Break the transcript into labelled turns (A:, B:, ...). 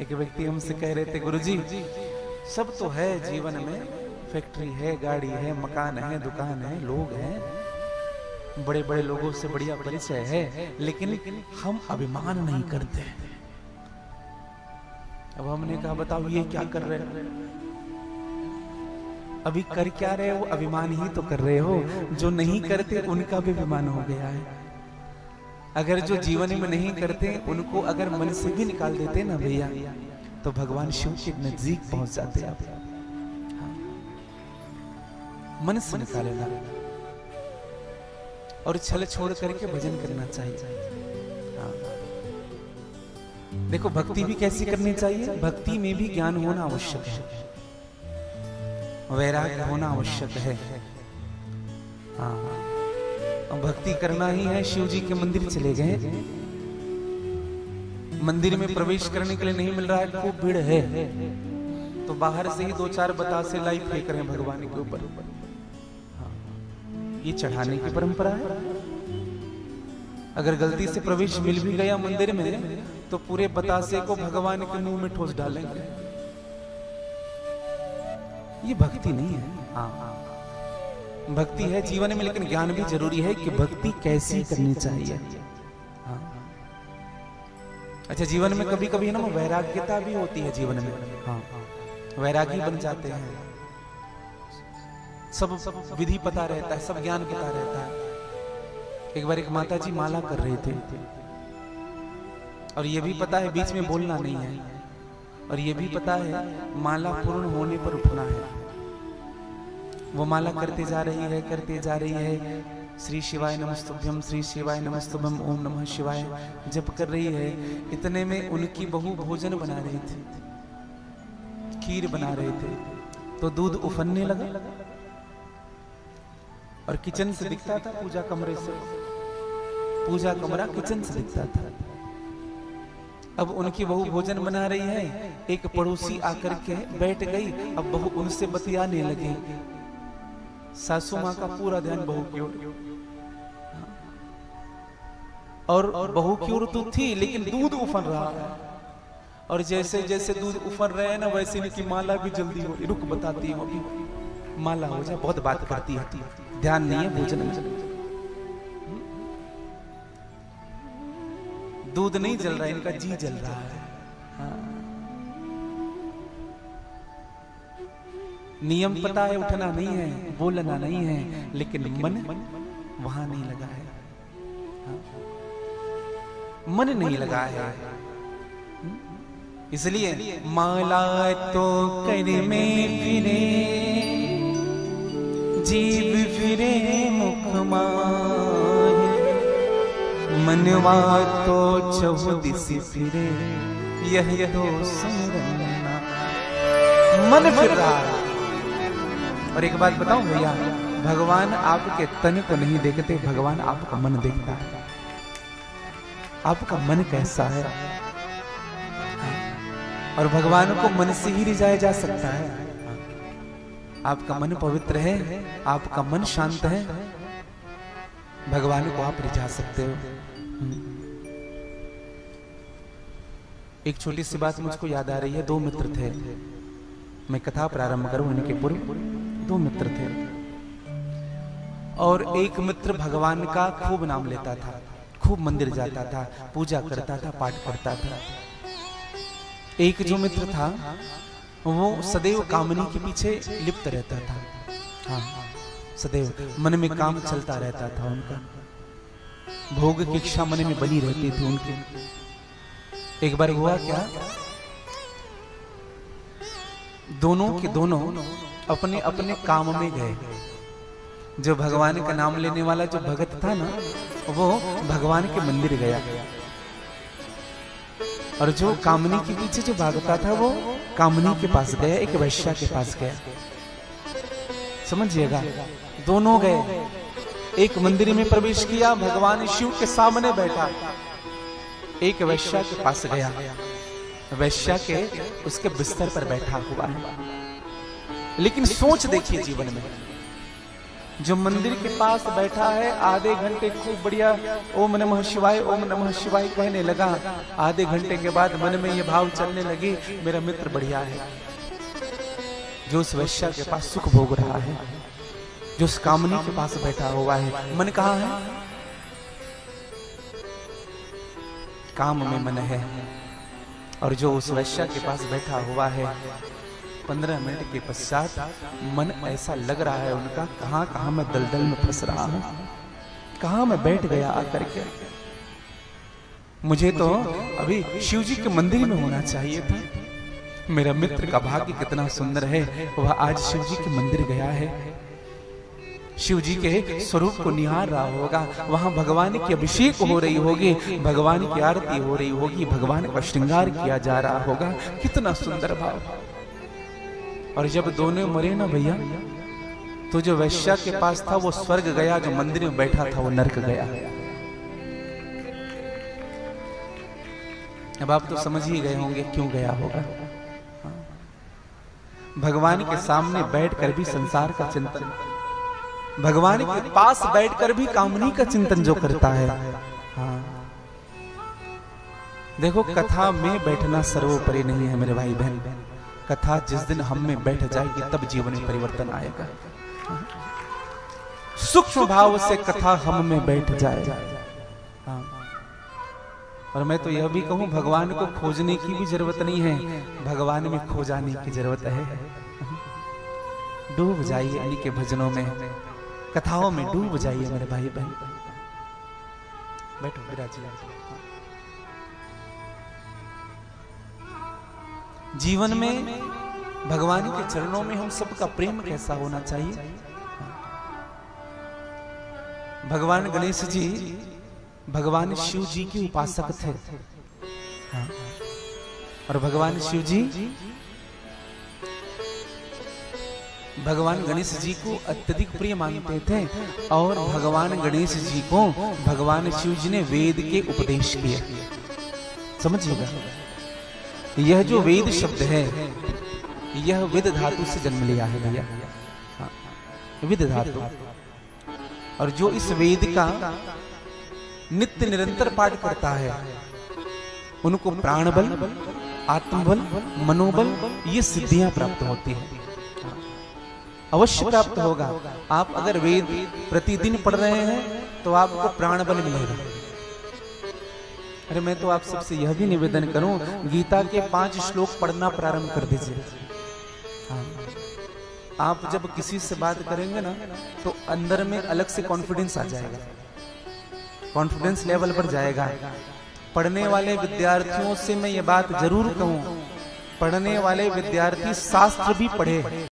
A: एक व्यक्ति हमसे कह रहे थे, गुरुजी सब तो है जीवन में, फैक्ट्री है, गाड़ी है, मकान है, दुकान है, लोग हैं, बड़े बड़े लोगों से बढ़िया परिचय है, लेकिन हम अभिमान नहीं करते। अब हमने कहा बताओ ये क्या कर रहे हो? अभी कर क्या रहे हो? अभिमान ही तो कर रहे हो। जो नहीं करते उनका भी अभिमान हो गया है। अगर जो जीवन में नहीं करते उनको अगर मन से भी निकाल देते ना भैया, तो भगवान शिव के नजदीक पहुंच जाते आप। मन से निकालेगा और छल छोड़ करके भजन करना चाहिए। देखो भक्ति भी कैसी करनी चाहिए? भक्ति में भी ज्ञान होना आवश्यक है, वैराग्य होना आवश्यक है। हाँ, भक्ति करना ही है। शिव जी के मंदिर चले गए, मंदिर में प्रवेश करने के लिए नहीं मिल रहा है, खूब भीड़ है, तो बाहर से ही 2-4 बतासे लाई फेंक रहे हैं भगवान के ऊपर। ये चढ़ाने की परंपरा है। अगर गलती से प्रवेश मिल भी गया मंदिर में, तो पूरे बतासे को भगवान के मुंह में ठोस डालेंगे। ये भक्ति नहीं है। हाँ, भक्ति है जीवन में, लेकिन ज्ञान भी जरूरी है कि भक्ति कैसी करनी चाहिए। हाँ। अच्छा, जीवन में कभी कभी ना वैराग्यता भी होती है जीवन में। हाँ, वैरागी बन जाते हैं, सब विधि पता रहता है, सब ज्ञान पता रहता है। एक बार एक माता जी माला कर रहे थे, और ये भी पता है बीच में बोलना नहीं है, और ये भी पता है माला पूर्ण होने पर उठना है। वो माला करते जा रही है, करते जा रही है, श्री शिवाय नमस्तुभ्यम, श्री शिवाय नमस्तुभ्यम, ओम नमः शिवाय जप कर रही है। इतने में उनकी बहू भोजन बना रही थी, खीर बना रहे थे, तो दूध उफनने लगा, और किचन से दिखता था, पूजा कमरे से, पूजा कमरा किचन से दिखता था। अब उनकी बहू भोजन बना रही है, एक पड़ोसी आकर के बैठ गई। अब बहू उनसे बतियाने लगी। सासू माँ का पूरा ध्यान बहू की ओर, और बहू की ओर तो थी, लेकिन दूध उफन रहा है। और जैसे जैसे दूध उफन रहे हैं ना, वैसे इनकी माला भी जल्दी हो रही। रुक बताती हूँ, अभी माला हो जाए, बहुत बात करती है, ध्यान नहीं है भोजन में। दूध नहीं जल रहा है, इनका जी जल रहा है। हाँ। नियम पता है, उठना नहीं है, बोलना नहीं है, लेकिन मन वहां नहीं लगा है। हाँ। मन नहीं लगा है, इसलिए माला तो कर में फिरे, जीव फिरे मुख माहे, मनवा तो चहुदिसी फिरे, यह तो सुमरना। मन फिर रहा है। और एक बात बताऊं भैया, भगवान आपके तन को नहीं देखते, भगवान आपका मन देखता है। आपका मन कैसा है, और भगवान को मन से ही रिझाया जा सकता है। आपका मन पवित्र है, आपका मन शांत है, भगवान को आप रिझा सकते हो। एक छोटी सी बात मुझको याद आ रही है। 2 मित्र थे, मैं कथा प्रारंभ करूं इनके पूर्व। 2 मित्र थे, और एक मित्र भगवान का खूब नाम लेता था, खूब मंदिर जाता था, पूजा करता था, पाठ करता था। एक जो मित्र था वो सदैव कामनी के पीछे लिप्त रहता था। हाँ, सदैव मन में काम चलता रहता था उनका, भोग की इच्छा मन में बनी रहती थी उनकी। एक बार हुआ क्या, दोनों के दोनों अपने अपने काम में गए। जो भगवान का नाम लेने वाला जो भगत था ना, वो भगवान के मंदिर गया, और जो कामनी के पीछे जो भागता था वो कामनी के पास गया, एक वैश्या के पास गया। समझिएगा, दोनों गए, एक मंदिर में प्रवेश किया, भगवान शिव के सामने बैठा, एक वैश्या के पास गया, वैश्या के उसके बिस्तर पर बैठा हुआ है। लेकिन सोच देखिए जीवन में, जो मंदिर के पास बैठा है आधे घंटे खूब बढ़िया ओम नमः शिवाय कहने लगा। आधे घंटे के बाद मन में ये भाव चलने लगी, मेरा मित्र बढ़िया है। जो उस वैश्या के पास सुख भोग रहा है, जो उस कामनी के पास बैठा हुआ है, मन कहाँ है? काम में मन है। और जो उस वैश्या के पास बैठा हुआ है, 15 मिनट के पश्चात मन ऐसा लग रहा है उनका, कहां मैं दलदल में फंस रहा हूं, कहां मैं बैठ गया आकर के। मुझे तो अभी शिव जी के मंदिर में होना चाहिए था। मेरा मित्र का भाग्य कितना सुंदर है, वह आज शिव जी के मंदिर गया है, शिव जी के स्वरूप को निहार रहा होगा। वहां भगवान की अभिषेक हो रही होगी, भगवान की आरती हो रही होगी, भगवान का श्रृंगार किया जा रहा होगा। कितना सुंदर भाव। और जब दोनों मरे ना भैया, तो जो वैश्या के पास था वो स्वर्ग गया, जो मंदिर में बैठा था वो नरक गया। अब आप तो समझ ही गए होंगे क्यों गया होगा। भगवान के सामने बैठकर भी संसार का चिंतन, भगवान के पास बैठकर भी कामनी का चिंतन जो करता है। हाँ, देखो कथा में बैठना सर्वोपरि नहीं है मेरे भाई बहन। कथा जिस दिन हम में बैठ जाएगी तब जीवन में परिवर्तन आएगा। सूक्ष्म भाव से कथा हम में बैठ जाए। हाँ। और मैं तो यह भी कहूं, भगवान को खोजने की भी जरूरत नहीं है, भगवान में खो जाने की जरूरत है। डूब जाइए इन्हीं के भजनों में, कथाओं में डूब जाइए मेरे भाई बहन। बैठो विराजिए। जीवन में भगवान के चरणों में हम सबका प्रेम कैसा होना चाहिए। भगवान गणेश जी भगवान शिव जी के उपासक थे। हाँ। और भगवान शिव जी भगवान गणेश जी को अत्यधिक प्रिय मानते थे। और भगवान गणेश जी को भगवान शिव जी ने वेद के उपदेश किए। समझिएगा, यह जो वेद शब्द है यह विद धातु से जन्म लिया है भैया। हाँ, विद धातु। और जो इस वेद का नित्य निरंतर पाठ करता है उनको प्राण बल, आत्मबल, मनोबल ये सिद्धियां प्राप्त होती हैं। अवश्य प्राप्त होगा। आप अगर वेद प्रतिदिन पढ़ रहे हैं तो आपको प्राण बल मिलेगा। अरे मैं तो आप सबसे यह भी निवेदन करूं, गीता के 5 श्लोक पढ़ना प्रारंभ कर दीजिए। हाँ। आप जब किसी से बात करेंगे ना तो अंदर में अलग से कॉन्फिडेंस आ जाएगा, कॉन्फिडेंस लेवल बढ़ जाएगा। पढ़ने वाले विद्यार्थियों से मैं ये बात जरूर कहूं, पढ़ने वाले विद्यार्थी शास्त्र भी पढ़े,